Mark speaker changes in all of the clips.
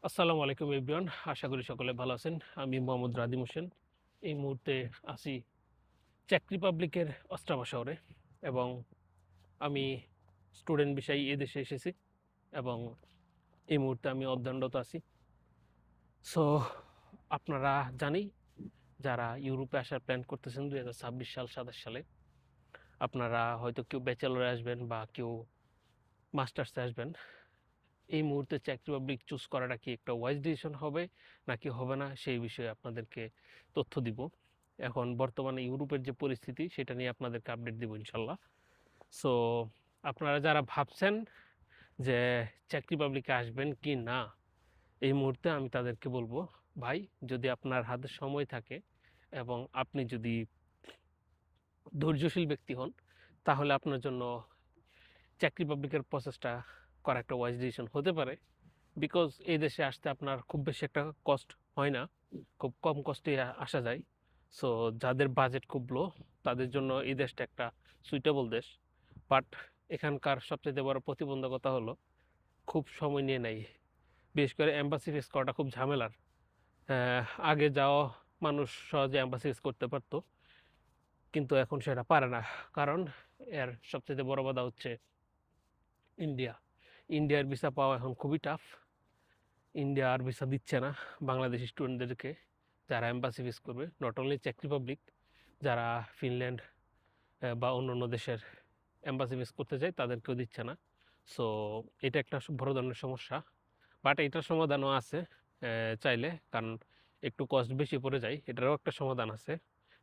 Speaker 1: আসসালামু আলাইকুম এভরিওয়ান, আশা করি সকলে ভালো আছেন। আমি মোহাম্মদ রাদিম হোসেন। এই মুহূর্তে আছি চেক রিপাবলিকের অস্ট্রাভা শহরে এবং আমি স্টুডেন্ট বিষয়ে এদেশে এসেছি এবং এই মুহূর্তে আমি অধ্যয়নরত আছি। সো আপনারা জানি যারা ইউরোপে আসার প্ল্যান করতেছেন 2026 সাল 27 সালে, আপনারা হয়তো কেউ ব্যাচেলরে আসবেন বা কেউ মাস্টার্সে আসবেন। এই মুহূর্তে চেক রিপাবলিক চুজ করাটা কি একটা ওয়াইজ ডিসিশন হবে নাকি হবে না, সেই বিষয়ে আপনাদেরকে তথ্য দিব। এখন বর্তমানে ইউরোপের যে পরিস্থিতি সেটা নিয়ে আপনাদেরকে আপডেট দিব ইনশাল্লাহ। সো আপনারা যারা ভাবছেন যে চেক রিপাবলিকে আসবেন কি না, এই মুহূর্তে আমি তাদেরকে বলবো, ভাই যদি আপনার হাতে সময় থাকে এবং আপনি যদি ধৈর্যশীল ব্যক্তি হন, তাহলে আপনার জন্য চেক রিপাবলিকের প্রসেসটা করা একটা ওয়াইজ ডিসিশন হতে পারে। বিকজ এই দেশে আসতে আপনার খুব বেশি একটা কষ্ট হয় না, খুব কম কষ্টে আসা যায়। সো যাদের বাজেট খুব লো তাদের জন্য এই দেশটা একটা সুইটেবল দেশ। বাট এখানকার সবচেয়ে বড় প্রতিবন্ধকতা হলো খুব সময় নিয়ে নেয়, বিশেষ করে এম্বাসি ফেস করাটা খুব ঝামেলার। আগে যাওয়া মানুষ সহজে এম্বাসি ফেস করতে পারতো, কিন্তু এখন সেটা পারে না। কারণ এর সবচেয়ে বড় বাধা হচ্ছে ইন্ডিয়া। ইন্ডিয়ার ভিসা পাওয়া এখন খুবই টাফ। ইন্ডিয়া আর ভিসা দিচ্ছে না বাংলাদেশি স্টুডেন্টদেরকে যারা এম্বাসি ফেস করবে। নট অনলি চেক রিপাবলিক, যারা ফিনল্যান্ড বা অন্য অন্য দেশের এম্বাসি ফেস করতে যায় তাদেরকেও দিচ্ছে না। সো এটা একটা বড় ধরনের সমস্যা। বাট এটার সমাধানও আছে চাইলে, কারণ একটু কস্ট বেশি পড়ে যায়, এটারও একটা সমাধান আছে।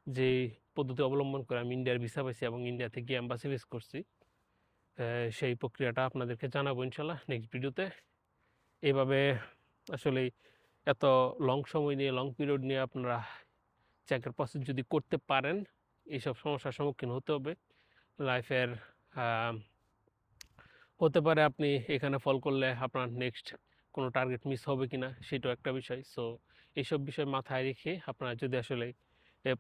Speaker 1: যে পদ্ধতি অবলম্বন করে আমি ইন্ডিয়ার ভিসা পাইছি এবং ইন্ডিয়া থেকে এম্বাসি ফেস করছি, সেই প্রক্রিয়াটা আপনাদেরকে জানাবো ইনশাল্লাহ নেক্সট ভিডিওতে। এইভাবে আসলে এত লং সময় নিয়ে, লং পিরিয়ড নিয়ে আপনারা চেকের প্রসেস যদি করতে পারেন, এইসব সমস্যার সম্মুখীন হতে হবে লাইফের। হতে পারে আপনি এখানে ফল করলে আপনার নেক্সট কোনো টার্গেট মিস হবে কিনা সেটাও একটা বিষয়। সো এইসব বিষয় মাথায় রেখে আপনারা যদি আসলে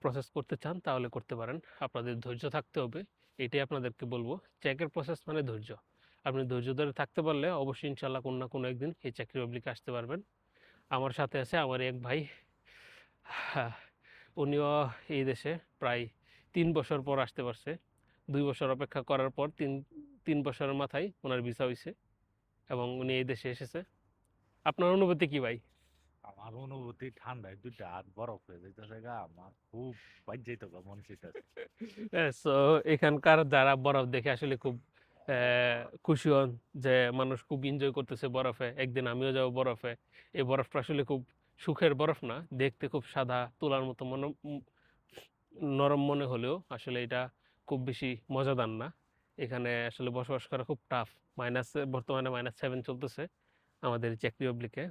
Speaker 1: প্রসেস করতে চান তাহলে করতে পারেন। আপনাদের ধৈর্য থাকতে হবে, এটাই আপনাদেরকে বলবো। চেকের প্রসেস মানে ধৈর্য। আপনি ধৈর্য ধরে থাকতে পারলে অবশ্যই ইনশাল্লাহ কোনো না কোনো একদিন এই চাকরি পাবলিকে আসতে পারবেন। আমার সাথে আছে আমার এক ভাই, হ্যাঁ, উনিও এই দেশে প্রায় 3 বছর পর আসতে পারছে। 2 বছর অপেক্ষা করার পর তিন তিন বছরের মাথায় ওনার ভিসা হয়েছে এবং উনি এই দেশে এসেছে। আপনার অনুভূতি কি ভাই?
Speaker 2: আমার অনুভূতি ঠান্ডায় দুইটা হাত বরফ হয়ে যাইতেছে গা, আমার খুব বাইর যাইতো গা মন চাইতেছে।
Speaker 1: সো এখানকার যারা বরফ দেখে আসলে খুব খুশি হন যে মানুষ খুব এনজয় করতেছে বরফে, একদিন আমিও যাবো বরফে। এই বরফটা আসলে খুব সুখের বরফ না, দেখতে খুব সাদা তুলার মতো নরম মনে হলেও আসলে এটা খুব বেশি মজাদার না। এখানে আসলে বসবাস করা খুব টাফ। বর্তমানে -7 চলতেছে আমাদের চেক রিপাবলিকে।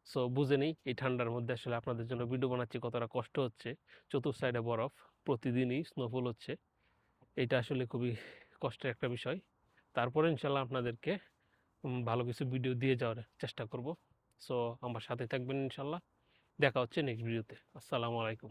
Speaker 1: সো বুঝে নেই এই ঠান্ডার মধ্যে আসলে আপনাদের জন্য ভিডিও বানাচ্ছি কতটা কষ্ট হচ্ছে। চতুর সাইডে বরফ, প্রতিদিনই স্নোফল হচ্ছে। এটা আসলে খুবই কষ্টের একটা বিষয়। তারপরে ইনশাল্লাহ আপনাদেরকে ভালো কিছু ভিডিও দিয়ে যাওয়ার চেষ্টা করব। সো আমার সাথে থাকবেন ইনশাল্লাহ। দেখা হচ্ছে নেক্সট ভিডিওতে। আসসালামু আলাইকুম।